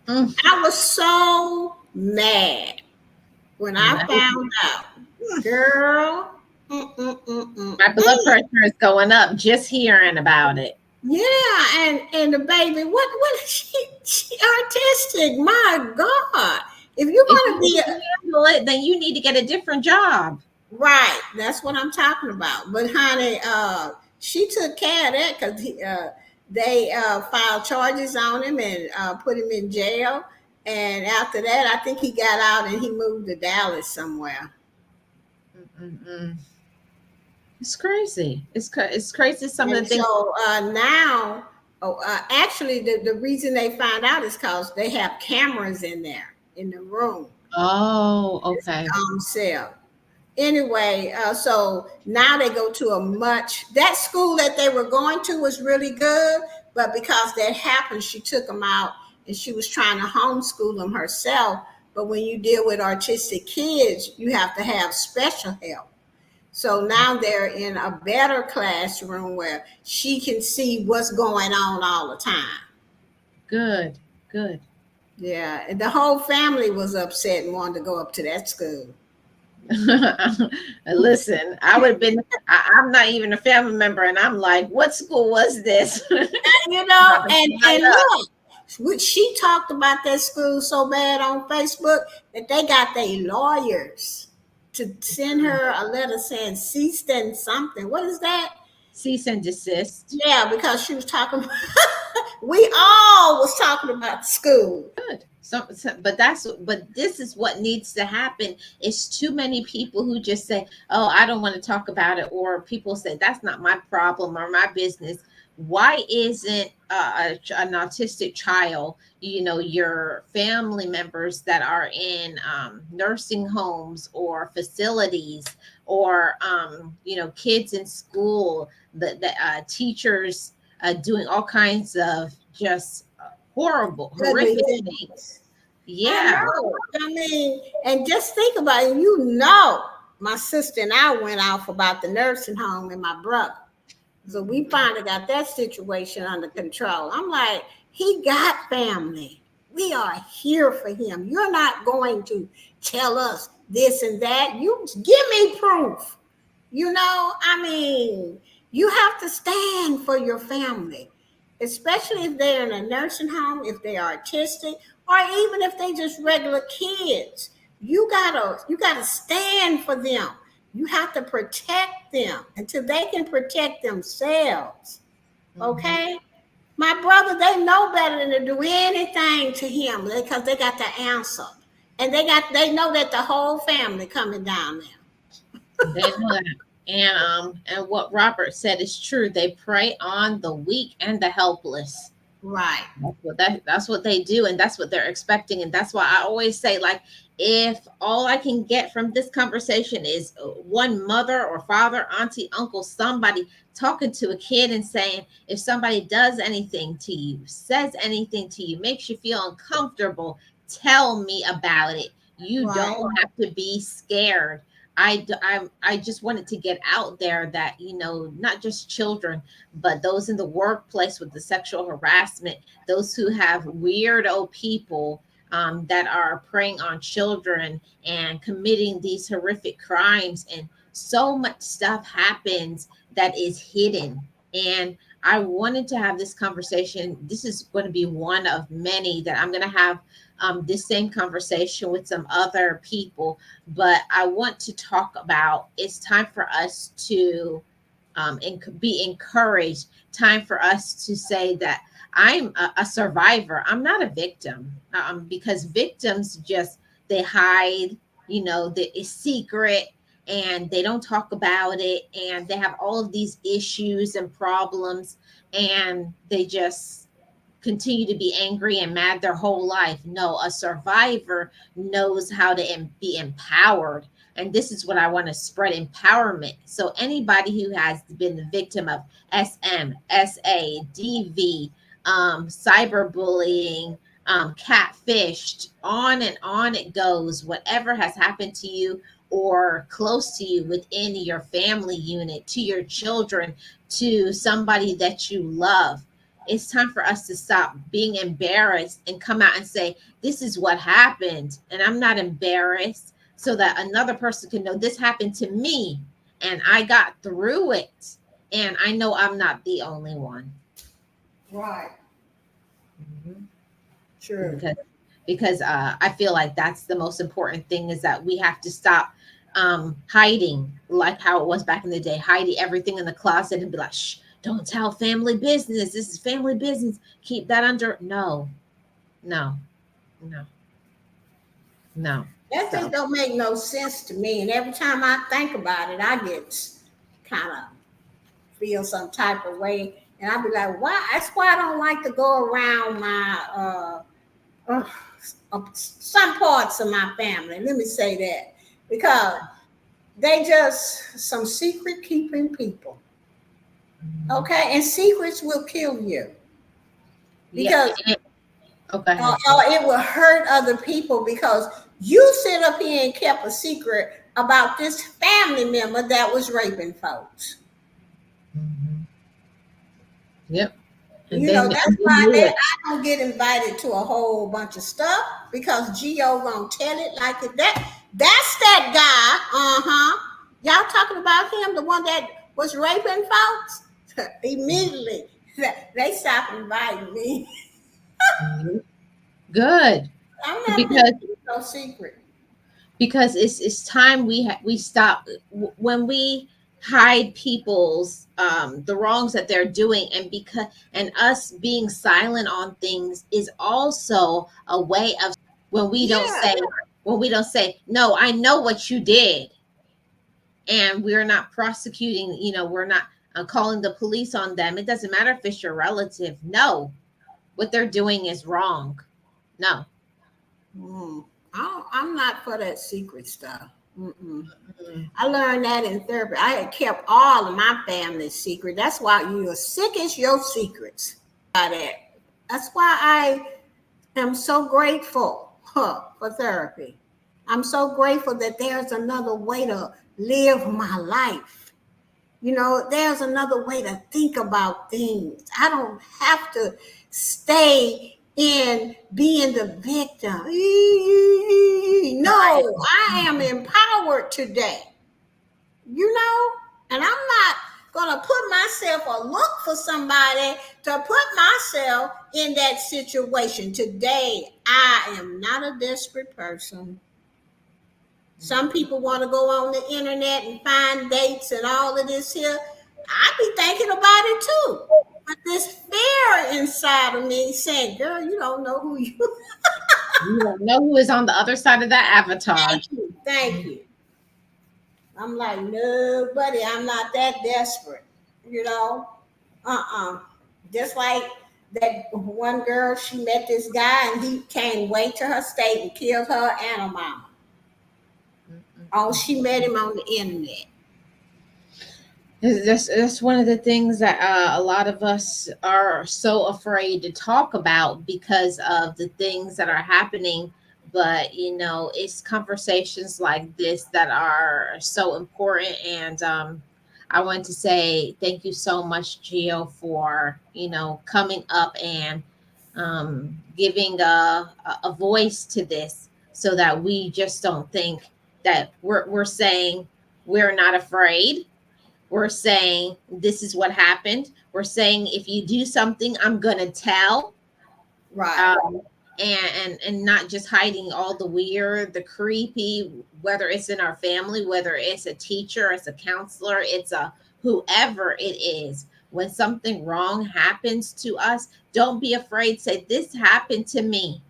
Mm. I was so mad when I found out, girl. My blood Mm-mm-mm-mm-mm. pressure is going up just hearing about it. Yeah, and the baby, what is she artistic? My God, if you're If gonna you be can handle it, then you need to get a different job. right, that's what I'm talking about. But honey, she took care of that because they filed charges on him and put him in jail. And after that, I think he got out and he moved to Dallas somewhere. Mm-mm-mm. It's crazy. It's crazy. Some of And the things. so now, oh, actually, the reason they found out is because they have cameras in there in the room, Oh, okay. cell. Anyway, so now they go to a much, that school that they were going to was really good, but because that happened, she took them out and she was trying to homeschool them herself. But when you deal with artistic kids, you have to have special help. So now they're in a better classroom where she can see what's going on all the time. Good. Good. Yeah, and the whole family was upset and wanted to go up to that school. Listen, I would have been. I'm not even a family member, and I'm like, what school was this? You know, About to fly and up. look, she talked about that school so bad on Facebook that they got their lawyers to send her a letter saying cease and something. What is that? Cease and desist. Yeah, because she was talking. We all was talking about the school. Good. But this is what needs to happen. It's too many people who just say, "Oh, I don't want to talk about it," or people say, "That's not my problem or my business." Why isn't an autistic child, your family members that are in nursing homes or facilities, or kids in school, the teachers doing all kinds of just horrible, Ugly horrific things. things. I Yeah. know. I mean, and just think about it. You know, my sister and I went off about the nursing home and my brother. So we Mhm. finally got that situation under control. I'm like, he got family. We are here for him. You're not going to tell us this and that. You give me proof. You know, I mean, you have to stand for your family, especially if they're in a nursing home, if they are autistic, or even if they just regular kids. You gotta stand for them. You have to protect them until they can protect themselves. Mhm. Okay? My brother, they know better than to do anything to him because they got the answer. And they know that the whole family coming down there. They know that. And what Robert said is true. They prey on the weak and the helpless. Right. That's what they do, and that's what they're expecting. And that's why I always say, like, if all I can get from this conversation is one mother or father, auntie, uncle, somebody talking to a kid and saying, if somebody does anything to you, says anything to you, makes you feel uncomfortable, tell me about it. You Right. don't have to be scared. I just wanted to get out there that, not just children, but those in the workplace with the sexual harassment, those who have weirdo people, that are preying on children and committing these horrific crimes. And so much stuff happens that is hidden. And I wanted to have this conversation. This is going to be one of many that I'm going to have this same conversation with some other people. But I want to talk about it's time for us to be encouraged. Time for us to say that I'm a survivor. I'm not a victim, because victims just they hide, it's secret, and they don't talk about it, and they have all of these issues and problems, and they just continue to be angry and mad their whole life. No, a survivor knows how to be empowered. And this is what I want to spread empowerment. So, anybody who has been the victim of SM, SA, DV, cyberbullying, catfished, on it goes, whatever has happened to you or close to you within your family unit, to your children, to somebody that you love, it's time for us to stop being embarrassed and come out and say, this is what happened. And I'm not embarrassed, so that another person can know this happened to me and I got through it. And I know I'm not the only one. Right. Mhm. Sure. Because I feel like that's the most important thing, is that we have to stop hiding, like how it was back in the day, hiding everything in the closet and be like, shh, don't tell family business. This is family business. Keep that under. No, no, no, no. That just So, don't make no sense to me. And every time I think about it, I get kind of feel some type of way. And I be like, why? That's why I don't like to go around some parts of my family. Let me say that. Because they just some secret keeping people. mhm. Okay? And secrets will kill you. Yeah. Because Oh, go ahead. or it will hurt other people because you sit up here and kept a secret about this family member that was raping folks. Mhm. Yep. And You know, then that's and they why knew it. I don't get invited to a whole bunch of stuff because Geo gonna tell it like it. That's that guy. Uh-huh. Y'all talking about him, the one that was raping folks? Immediately, they stopped inviting me. Mhm. Good. I'm not finna Because keep no secret. it's time we stop when we hide people's the wrongs that they're doing. And because and us being silent on things is also a way of, when we don't Yeah, say, no, I know what you did, and we're not prosecuting, we're not calling the police on them. It doesn't matter if it's your relative. No, what they're doing is wrong. No. mm, I'm not for that secret stuff. Mm-mm. Mm. I learned that in therapy. I had kept all of my family's secret. That's why you're sick as your secrets. By that. That's why I am so grateful for therapy. I'm so grateful that there's another way to live my life. You know, there's another way to think about things. I don't have to stay in being the victim. Right. No, I am empowered today, you know? And I'm not going to put myself or look for somebody to put myself in that situation. Today, I am not a desperate person. Some people want to go on the internet and find dates and all of this here. I be thinking about it too. But this fear inside of me saying, girl, you don't know who you You don't know who is on the other side of that avatar. Thank you. Thank you. I'm like, no, buddy, I'm not that desperate. You know? Uh-uh. Just like that one girl, she met this guy and he came way to her state and killed her and her mama. Oh, she met him on the internet. That's one of the things that a lot of us are so afraid to talk about because of the things that are happening. But it's conversations like this that are so important. And I want to say thank you so much, Gio, for coming up and giving a voice to this so that we just don't think that we're saying we're not afraid. We're saying this is what happened. We're saying if you do something, I'm going to tell. Right. Um, and not just hiding all the weird, the creepy, whether it's in our family, whether it's a teacher, it's a counselor, it's a whoever it is. When something wrong happens to us, don't be afraid. Say, this happened to me,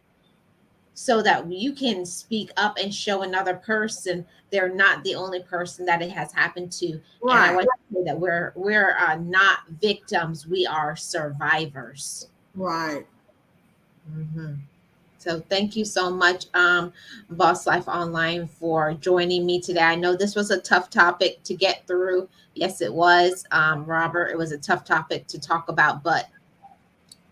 so that you can speak up and show another person they're not the only person that it has happened to. And I Right. want to say that we're not victims, we are survivors. Right. Mhm. So thank you so much, Boss Life Online, for joining me today. I know this was a tough topic to get through. Yes, it was, Robert. It was a tough topic to talk about, but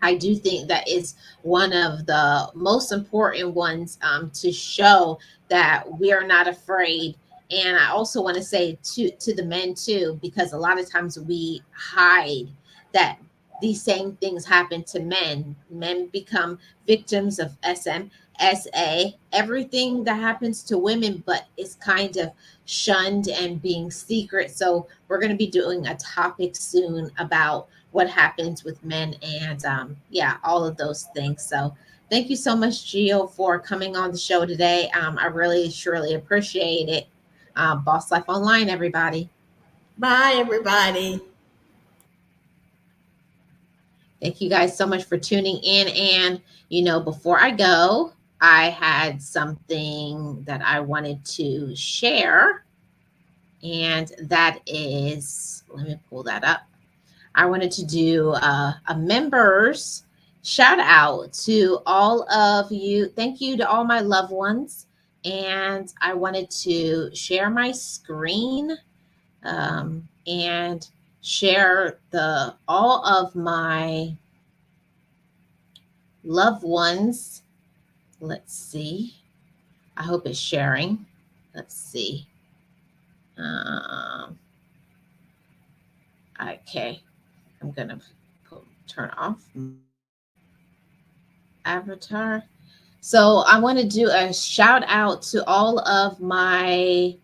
I do think that is one of the most important ones, to show that we are not afraid. And I also want to say to the men too, because a lot of times we hide that these same things happen to men. Men become victims of SMSA, everything that happens to women, but it's kind of shunned and being secret. So we're going to be doing a topic soon about what happens with men and yeah, all of those things. So thank you so much, Gio, for coming on the show today. I really surely appreciate it. Boss Life Online, everybody. Bye, everybody. Thank you guys so much for tuning in. And before I go, I had something that I wanted to share, and that is, let me pull that up. I wanted to do a members shout out to all of you. Thank you to all my loved ones. And I wanted to share my screen, and share the all of my loved ones. Let's see. I hope it's sharing. Let's see. Um, okay. I'm going to turn off my avatar. So I want to do a shout out to all of my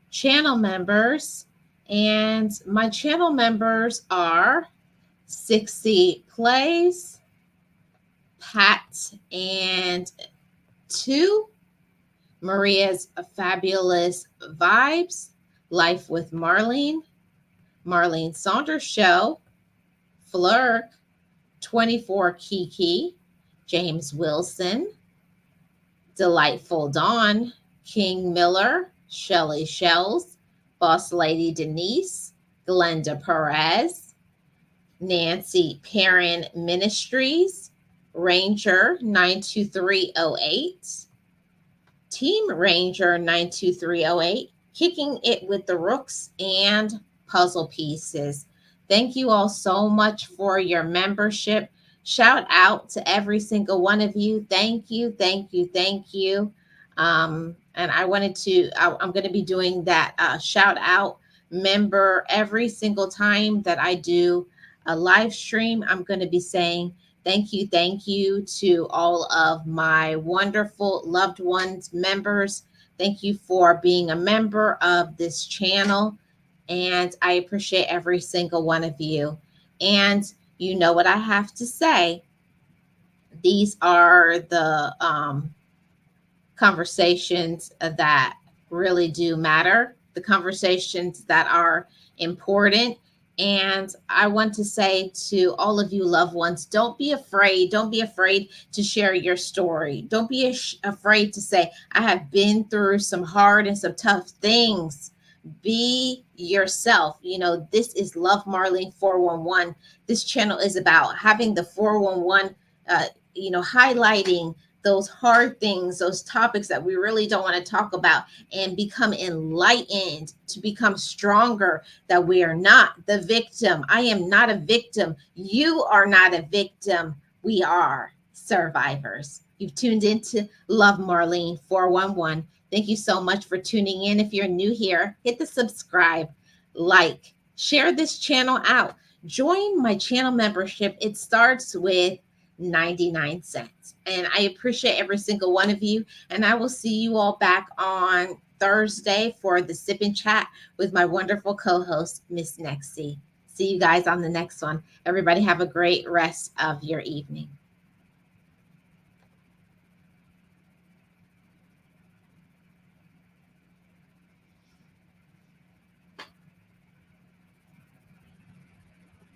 channel members. And my channel members are Sixty Plays, Pat and Two, Maria's Fabulous Vibes, Life with Marlene, Marlene Saunders Show, Flirk, 24 Kiki, James Wilson, Delightful Dawn, King Miller, Shelly Shells, Boss Lady Denise, Glenda Perez, Nancy Perrin Ministries, Ranger 92308, Team Ranger 92308, Kicking It with the Rooks, and Puzzle Pieces. Thank you all so much for your membership. Shout out to every single one of you. Thank you, thank you, thank you. And I wanted to, I'm going to be doing that shout out member every single time that I do a live stream. I'm going to be saying, thank you to all of my wonderful loved ones, members. Thank you for being a member of this channel. And I appreciate every single one of you. And you know what I have to say. These are the conversations that really do matter, the conversations that are important. And I want to say to all of you loved ones, don't be afraid. Don't be afraid to share your story. Don't be afraid to say, I have been through some hard and some tough things. Be yourself. This is Love Marlene 411. This channel is about having the 411, highlighting those hard things, those topics that we really don't want to talk about, and become enlightened, to become stronger, that we are not the victim. I am not a victim. You are not a victim. We are survivors. You've tuned into Love Marlene 411. Thank you so much for tuning in. If you're new here, hit the subscribe, like, share this channel out. Join my channel membership. It starts with $0.99. And I appreciate every single one of you. And I will see you all back on Thursday for the Sip and Chat with my wonderful co host, Miss Nexie. See you guys on the next one. Everybody have a great rest of your evening.